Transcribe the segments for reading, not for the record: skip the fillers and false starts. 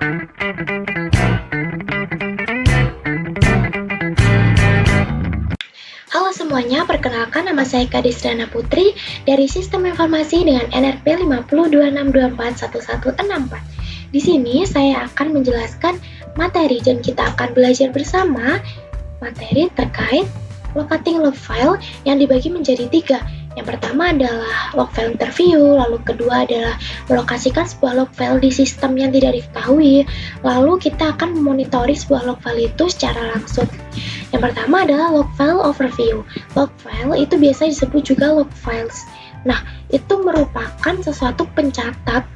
Halo semuanya, perkenalkan nama saya Kadisrana Putri dari Sistem Informasi dengan NRP 5026241164. Di sini saya akan menjelaskan materi dan kita akan belajar bersama materi terkait locating log file yang dibagi menjadi 3. Yang pertama adalah log file interview, lalu kedua adalah melokasikan sebuah log file di sistem yang tidak diketahui, lalu kita akan memonitori sebuah log file itu secara langsung. Yang pertama adalah log file overview. Log file itu biasa disebut juga log files. Nah, itu merupakan sesuatu pencatat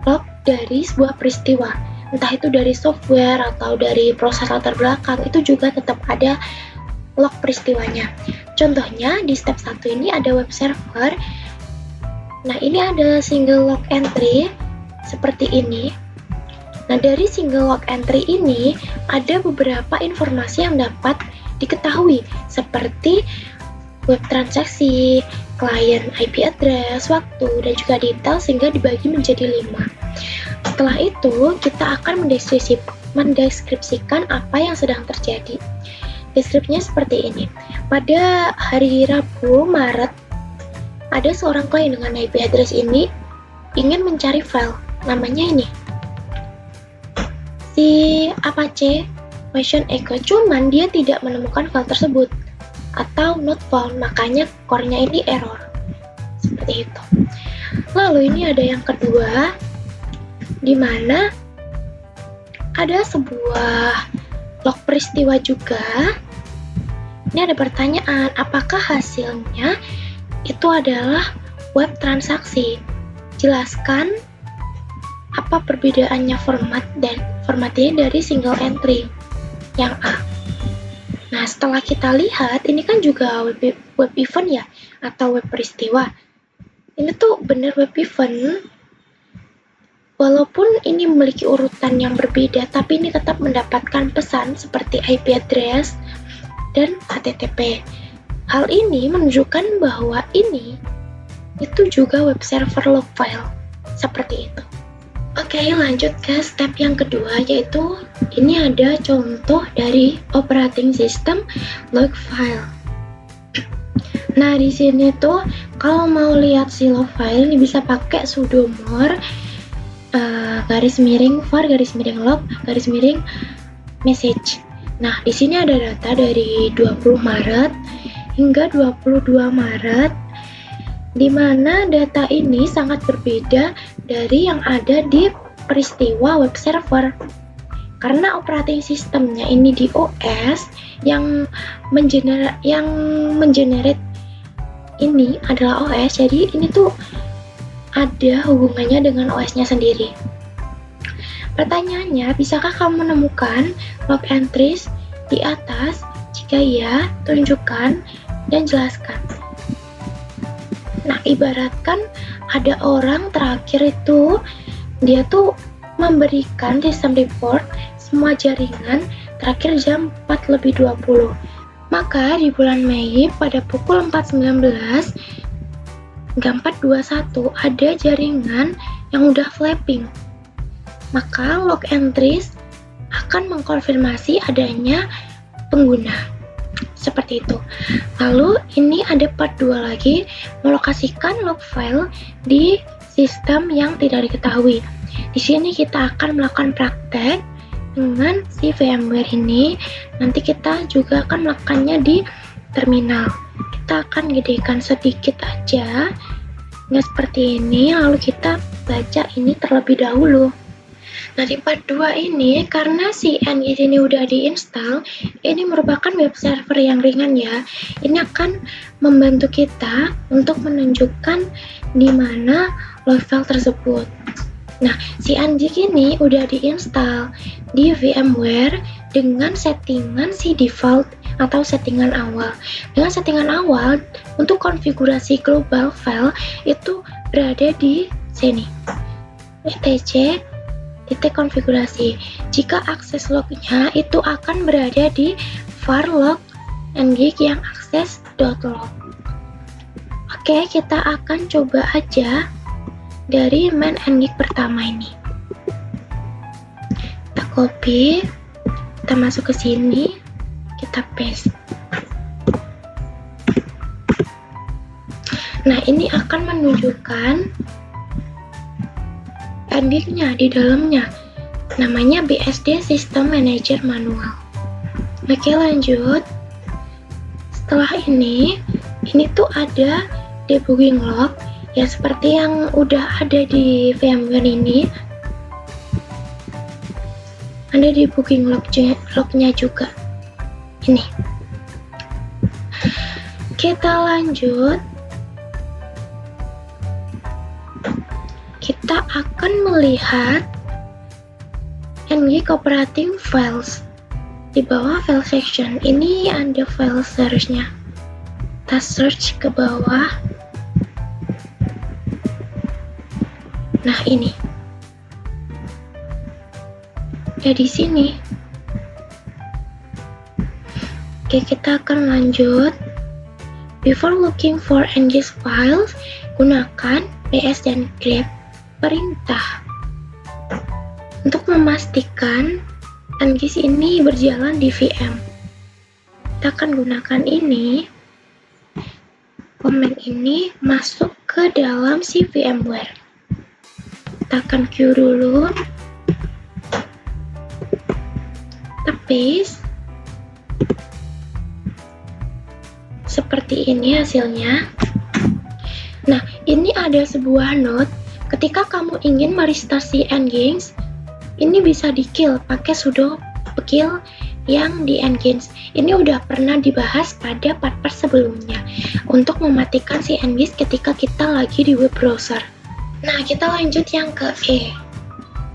log dari sebuah peristiwa. Entah itu dari software atau dari proses latar belakang, itu juga tetap ada log peristiwanya. Contohnya di step 1 ini ada web server. Nah, ini ada single log entry seperti ini. Nah, dari single log entry ini ada beberapa informasi yang dapat diketahui seperti web transaksi, klien IP address, waktu, dan juga detail sehingga dibagi menjadi 5. Setelah itu, kita akan mendeskripsikan apa yang sedang terjadi. Deskripsinya seperti ini. Pada hari Rabu, Maret, ada seorang klien dengan IP address ini ingin mencari file. Namanya ini. Si Apache question echo, cuman dia tidak menemukan file tersebut atau not found, makanya core-nya ini error. Seperti itu. Lalu ini ada yang kedua, di mana ada sebuah log peristiwa juga. Ini ada pertanyaan, apakah hasilnya itu adalah web transaksi? Jelaskan apa perbedaannya formatnya dari single entry yang A. Nah, setelah kita lihat, ini kan juga web event ya, atau web peristiwa. Ini tuh benar web event. Walaupun ini memiliki urutan yang berbeda, tapi ini tetap mendapatkan pesan seperti IP address dan HTTP. Hal ini menunjukkan bahwa ini itu juga web server log file. Seperti itu. Oke, lanjut ke step yang kedua, yaitu ini ada contoh dari operating system log file. Nah, di sini tuh kalau mau lihat si log file ini bisa pakai sudo more /var/log /message. Nah, di sini ada data dari 20 Maret hingga 22 Maret, di mana data ini sangat berbeda dari yang ada di peristiwa web server. Karena operating sistemnya ini di OS yang mengenerate ini adalah OS, jadi ini tuh ada hubungannya dengan OS-nya sendiri. Pertanyaannya, bisakah kamu menemukan log entries di atas? Jika iya, tunjukkan dan jelaskan. Nah, ibaratkan ada orang terakhir itu, dia tuh memberikan sistem report semua jaringan terakhir jam 4:20. Maka di bulan Mei pada pukul 4:19 hingga 4:21 ada jaringan yang udah flapping. Maka log entries akan mengkonfirmasi adanya pengguna. Seperti itu. Lalu ini ada part 2 lagi, melokasikan log file di sistem yang tidak diketahui. Di sini kita akan melakukan praktek dengan si VMware ini. Nanti kita juga akan melakukannya di terminal. Kita akan gedekan sedikit aja, nggak seperti ini, lalu kita baca ini terlebih dahulu. Nah, di part 2 ini, karena si NGIS ini udah diinstal, ini merupakan web server yang ringan ya. Ini akan membantu kita untuk menunjukkan di mana log file tersebut. Nah, si NGIS ini udah diinstal di VMware dengan settingan si default atau settingan awal. Dengan settingan awal, untuk konfigurasi global file itu berada di sini. etc titik konfigurasi. Jika akses lognya itu akan berada di var log ngig yang akses.log. Oke, kita akan coba aja dari main ngig pertama ini. copy, kita masuk ke sini, kita paste. Nah, ini akan menunjukkan NGIS-nya di dalamnya. Namanya BSD System Manager Manual. Oke, lanjut. Setelah ini tuh ada debugging log, ya seperti yang udah ada di VMware ini. Ada debugging lognya juga. Ini. Kita lanjut. Kita akan melihat NGIS operating files. Di bawah file section ini ada file search-nya. Kita search ke bawah. Nah, ini. Ya, di sini. Oke, kita akan lanjut. Before looking for NGIS files, gunakan ps dan grep perintah untuk memastikan NGIS ini berjalan di VM. Kita akan gunakan ini, komen ini masuk ke dalam si VMware. Kita akan queue dulu, kita paste. Seperti ini hasilnya. Nah, ini ada sebuah note, ketika kamu ingin merestart si NGIS, ini bisa di-kill pakai sudo kill yang di NGIS. Ini udah pernah dibahas pada part-part sebelumnya untuk mematikan si NGIS ketika kita lagi di web browser. Nah, kita lanjut yang ke E.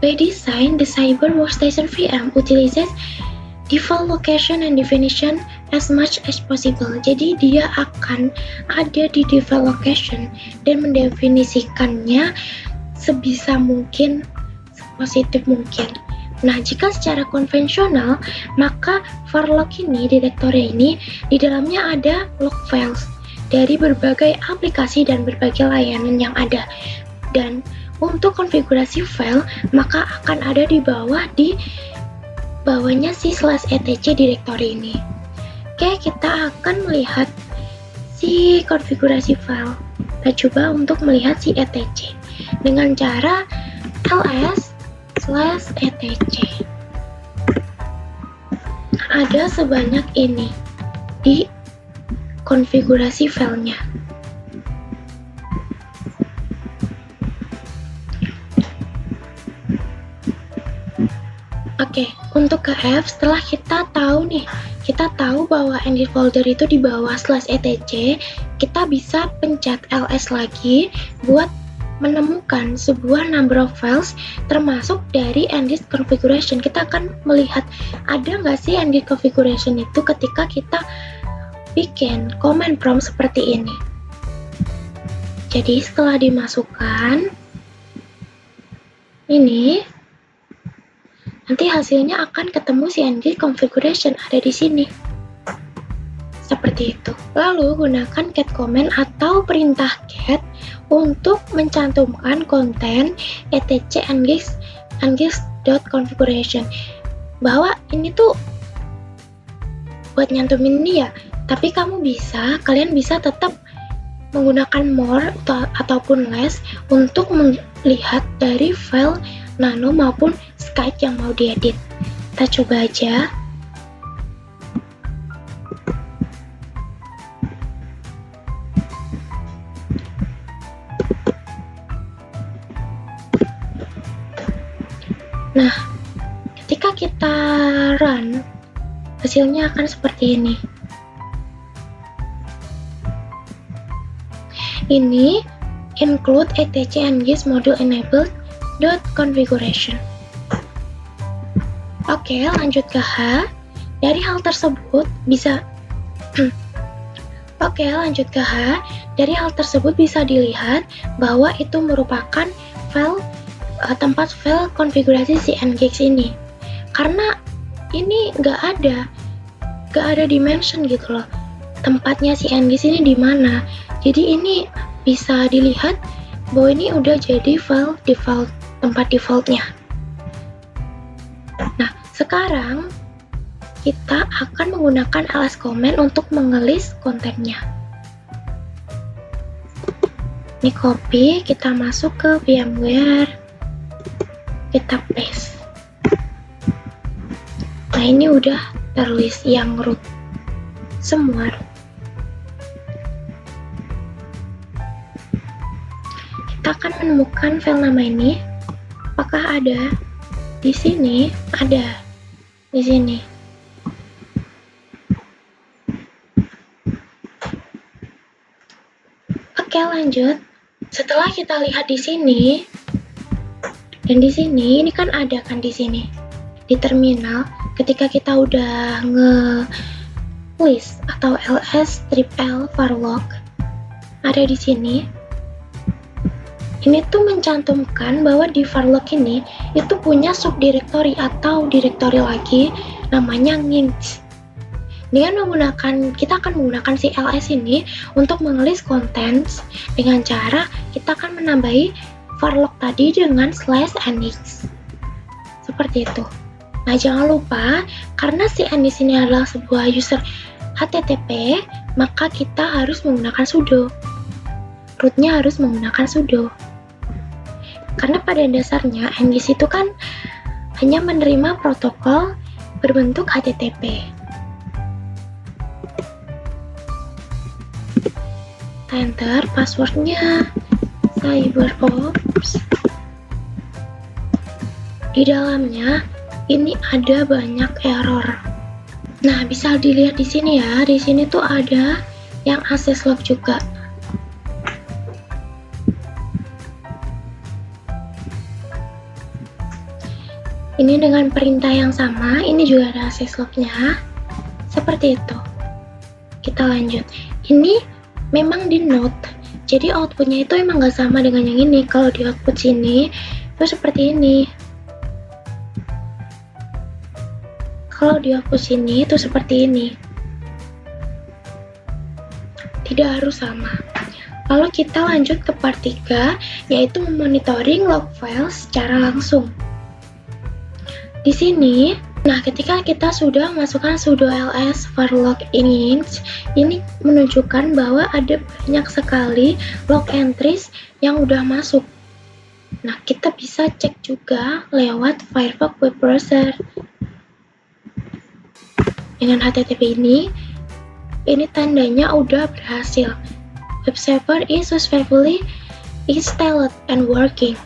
By design, the Cyber Workstation VM utilizes default location and definition as much as possible. Jadi dia akan ada di default location dan mendefinisikannya sebisa mungkin, positif mungkin. Nah, jika secara konvensional, maka var log ini, direktori ini, di dalamnya ada log files dari berbagai aplikasi dan berbagai layanan yang ada. Dan untuk konfigurasi file, maka akan ada di bawahnya si /etc direktori ini. Oke, kita akan melihat si konfigurasi file. Kita coba untuk melihat si etc dengan cara ls/etc. Ada sebanyak ini di konfigurasi filenya. Oke, untuk ke F, setelah kita tahu bahwa NGIS folder itu di bawah /etc, kita bisa pencet ls lagi buat menemukan sebuah number of files termasuk dari NGIS configuration. Kita akan melihat ada nggak sih NGIS configuration itu ketika kita bikin command prompt seperti ini. Jadi setelah dimasukkan ini, nanti hasilnya akan ketemu si NGIS configuration ada di sini. Seperti itu. Lalu gunakan cat command atau perintah cat untuk mencantumkan konten etc ngis.configuration. Bahwa ini tuh buat nyantumin ini ya, tapi kalian bisa tetap menggunakan more ataupun less untuk melihat dari file nano maupun Skype yang mau diedit. Kita coba aja. Nah, ketika kita run, hasilnya akan seperti ini. Ini include etc ngis module enabled .configuration. Oke, lanjut ke H. Dari hal tersebut bisa dilihat bahwa itu merupakan tempat file konfigurasi si NGIS ini. Karena ini nggak ada dimension gitu loh. Tempatnya si NGIS ini di mana. Jadi ini bisa dilihat bahwa ini udah jadi file tempat defaultnya. Nah, Sekarang kita akan menggunakan ls command untuk mengelis kontennya. Ini copy, kita masuk ke VMware, kita paste. Nah, ini udah terlist yang root, semua root. Kita akan menemukan file nama ini. Apakah ada? Di sini ada, di sini. Oke, lanjut. Setelah kita lihat di sini dan di sini, ini kan ada kan di sini di terminal. Ketika kita udah nge-list atau ls -l farlog ada di sini. Ini tuh mencantumkan bahwa di farlog ini itu punya subdirectory atau direktori lagi namanya nginx. Dengan menggunakan, kita akan menggunakan si ls ini untuk mengelis contents dengan cara kita akan menambahi farlog tadi dengan /nix. Seperti itu. Nah, jangan lupa, karena si nix ini adalah sebuah user HTTP, maka kita harus menggunakan sudo. Rootnya harus menggunakan sudo. Karena pada dasarnya nix itu kan hanya menerima protokol berbentuk HTTP. Enter passwordnya CyberOps. Di dalamnya ini ada banyak error. Nah, bisa dilihat di sini ya. Di sini tuh ada yang access log juga. Ini dengan perintah yang sama, ini juga ada access lognya. Seperti itu. Kita lanjut. Ini memang di note, jadi outputnya itu emang nggak sama dengan yang ini. Kalau di output sini itu seperti ini, kalau di output sini itu seperti ini, tidak harus sama. Lalu kita lanjut ke part 3, yaitu memonitoring log file secara langsung. Di sini, nah, ketika kita sudah masukkan sudo ls farlog nginx, ini menunjukkan bahwa ada banyak sekali log entries yang udah masuk. Nah, kita bisa cek juga lewat Firefox web browser. Dengan HTTP ini tandanya udah berhasil. Web server is successfully installed and working.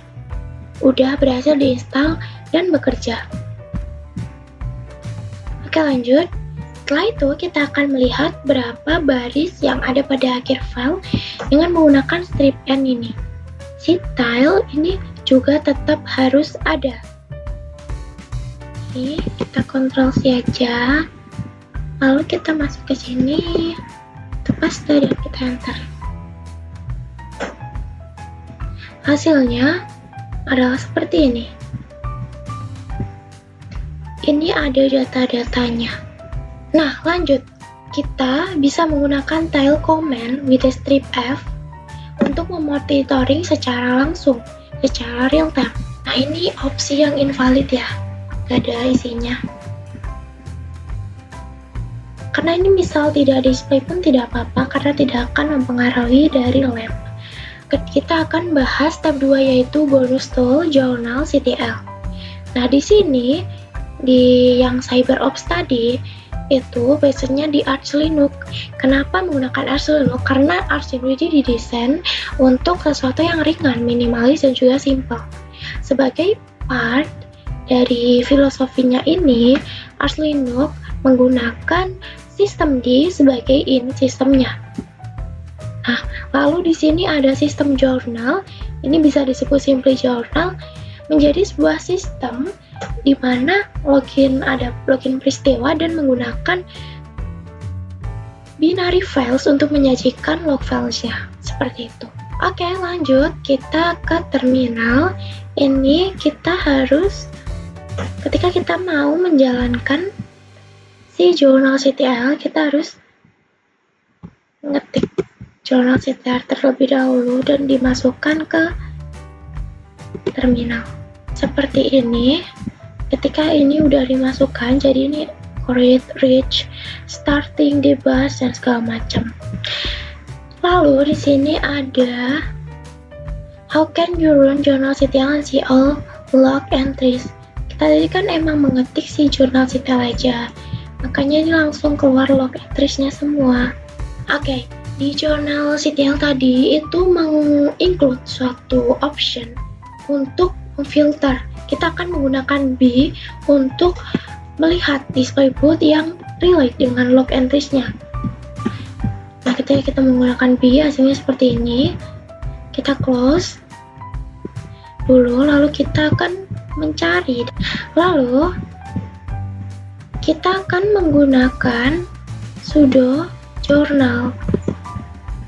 Udah berhasil diinstal dan bekerja. Oke, lanjut. Setelah itu kita akan melihat berapa baris yang ada pada akhir file dengan menggunakan strip n ini. Si tile ini juga tetap harus ada. Oke, kita Ctrl C aja. Lalu kita masuk ke sini. Itu paste dan kita enter. Hasilnya adalah seperti ini. Ini ada data-datanya. Nah, lanjut. Kita bisa menggunakan tile command with the strip f untuk memonitoring secara langsung, secara real time. Nah, ini opsi yang invalid ya, gak ada isinya. Karena ini misal tidak display pun tidak apa-apa, karena tidak akan mempengaruhi dari lab. Kita akan bahas tab 2, yaitu bonus tool journal CTL. Nah, di sini di yang CyberOps tadi itu biasanya di Arch Linux. Kenapa menggunakan Arch Linux? Karena Arch Linux ini didesain untuk sesuatu yang ringan, minimalis, dan juga simple. Sebagai part dari filosofinya ini, Arch Linux menggunakan sistem D sebagai init sistemnya. Nah, lalu di sini ada sistem journal. Ini bisa disebut simply journal, menjadi sebuah sistem di mana ada login peristiwa dan menggunakan binary files untuk menyajikan log filesnya. Seperti itu. Oke, lanjut. Kita ke terminal. Ini kita harus, ketika kita mau menjalankan si journal CTL, kita harus ngetik journal CTL terlebih dahulu dan dimasukkan ke terminal. Seperti ini. Ketika ini udah dimasukkan, jadi ini create, reach, starting, debug, dan segala macam. Lalu di sini ada how can you run journal CTL and see all log entries. Kita tadi kan emang mengetik si jurnal CTL aja, makanya ini langsung keluar log entries-nya semua. Oke, di jurnal CTL tadi itu menginclude suatu option untuk memfilter. Kita akan menggunakan B untuk melihat display boot yang relate dengan log entries-nya. Nah, ketika kita menggunakan B, hasilnya seperti ini. Kita close dulu, lalu kita akan mencari. Lalu, kita akan menggunakan sudo journal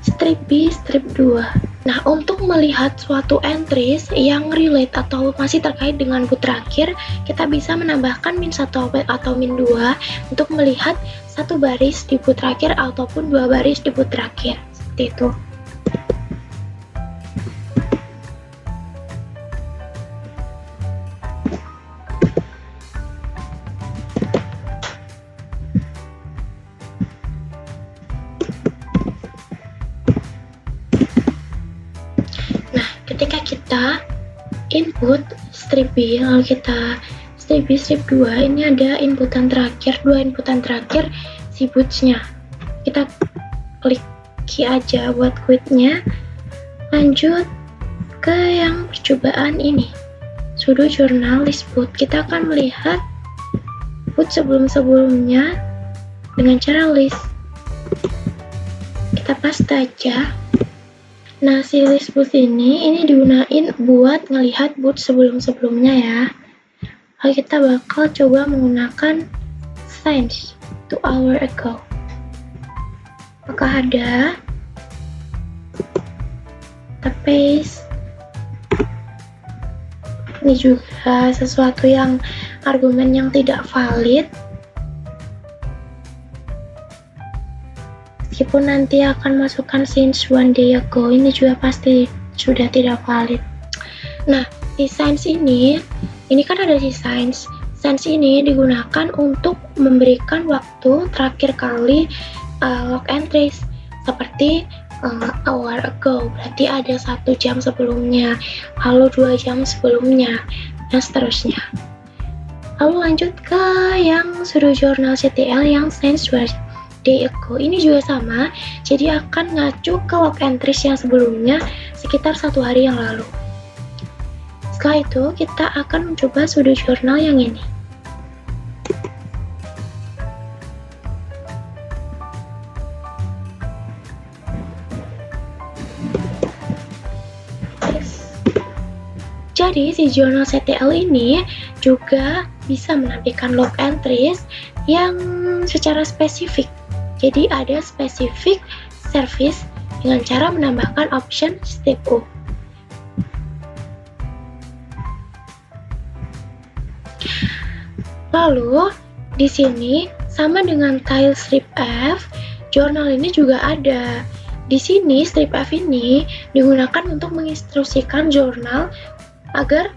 strip B, strip 2. Nah, untuk melihat suatu entries yang relate atau masih terkait dengan boot terakhir, kita bisa menambahkan -1 atau -2 untuk melihat satu baris di boot terakhir ataupun 2 baris di boot terakhir. Seperti itu. Ketika kita input strip B, lalu kita strip B, strip 2, ini ada inputan terakhir, 2 inputan terakhir si boots-nya. Kita klik key aja buat quit-nya. Lanjut ke yang percobaan ini, sudo journal list boot. Kita akan melihat boot sebelum-sebelumnya dengan cara list. Kita paste aja. Nah, si list boot ini digunain buat ngelihat boot sebelum-sebelumnya ya. Lalu kita bakal coba menggunakan since 2 hours ago. Apakah ada? Kita paste. Ini juga sesuatu yang argumen yang tidak valid. Meskipun nanti akan masukkan since 1 day ago, ini juga pasti sudah tidak valid. Nah, di since ini kan ada di since. Since ini digunakan untuk memberikan waktu terakhir kali log entries seperti hour ago, berarti ada 1 jam sebelumnya, lalu 2 jam sebelumnya, dan seterusnya. Lalu lanjut ke yang sudo journal CTL yang since 2 day ago. Ini juga sama, jadi akan ngacu ke log entries yang sebelumnya sekitar 1 hari yang lalu. Setelah itu kita akan mencoba sudo journal yang ini. Jadi si journal CTL ini juga bisa menampilkan log entries yang secara spesifik. Jadi ada spesifik service dengan cara menambahkan option step O. Lalu di sini sama dengan tile strip F, journal ini juga ada. Di sini strip F ini digunakan untuk menginstruksikan journal agar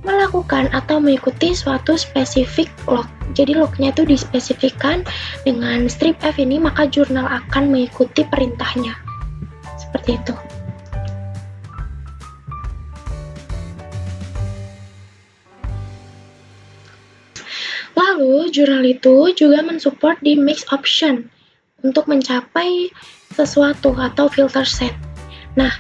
melakukan atau mengikuti suatu spesifik log. Jadi lognya itu dispesifikkan dengan strip F ini, maka jurnal akan mengikuti perintahnya. Seperti itu. Lalu jurnal itu juga mensupport di mix option untuk mencapai sesuatu atau filter set. Nah,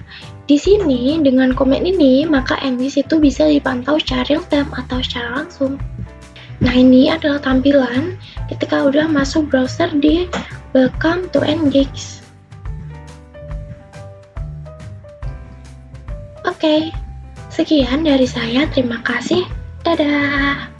di sini dengan komen ini maka Ngix itu bisa dipantau secara real time atau secara langsung. Nah, ini adalah tampilan ketika udah masuk browser di Welcome to Ngix. Oke, sekian dari saya. Terima kasih. Dadah.